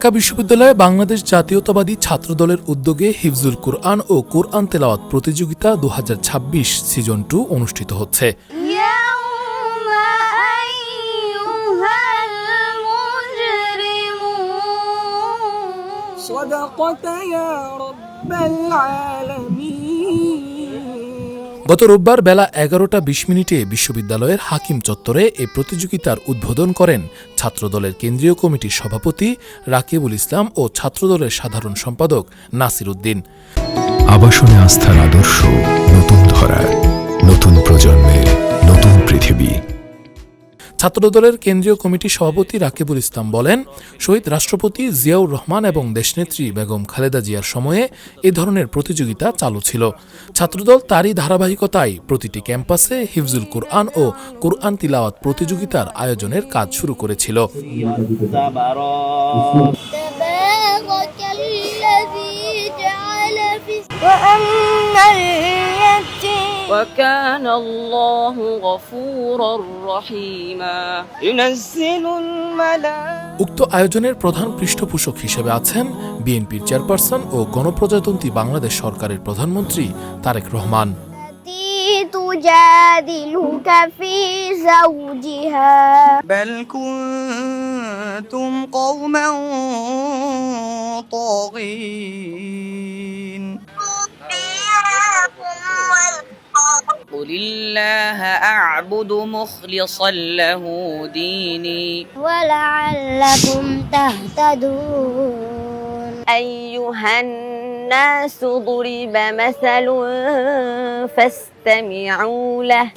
ঢাকা বিশ্ববিদ্যালয়ে বাংলাদেশ জাতীয়তাবাদী ছাত্রদলের উদ্যোগে হিফজুল কুরআন ও কোরআন তেলাওয়াত প্রতিযোগিতা 2026 সিজন 2 অনুষ্ঠিত হচ্ছে। গত রোববার বেলা 11:20 বিশ্ববিদ্যালয়ের হাকিম চত্বরে এই প্রতিযোগিতার উদ্বোধন করেন ছাত্রদলের কেন্দ্রীয় কমিটির সভাপতি রাকিবুল ইসলাম ও ছাত্রদলের সাধারণ সম্পাদক নাসির উদ্দিন। আবাসনে আস্থার আদর্শ, নতুন ধরা, নতুন প্রজন্মের নতুন পৃথিবী। ছাত্রদলের কেন্দ্রীয় কমিটির সভাপতি রাকিবুল ইসলাম বলেন, শহীদ রাষ্ট্রপতি জিয়াউর রহমান এবং দেশনেত্রী বেগম খালেদা জিয়ার সময়ে এ ধরনের প্রতিযোগিতা চালু ছিল। ছাত্রদল তারই ধারাবাহিকতায় প্রতিটি ক্যাম্পাসে হিফজুল কুরআন ও কোরআন তিলাওয়াত প্রতিযোগিতার আয়োজনের কাজ শুরু করেছিল। وكان الله غفورا رحيما ينزل الملائكة। উক্ত আয়োজনের প্রধান পৃষ্ঠপোষক হিসেবে আছেন বিএনপির চেয়ারপারসন ও গণপ্রজাতন্ত্রী বাংলাদেশ সরকারের প্রধানমন্ত্রী তারেক রহমান। تجادلك في زوجها بل كنتم قوما طاغين قل الله أعبد مخلصا له ديني ولعلكم تهتدون أيها الناس ضرب مثل فاستمعوا له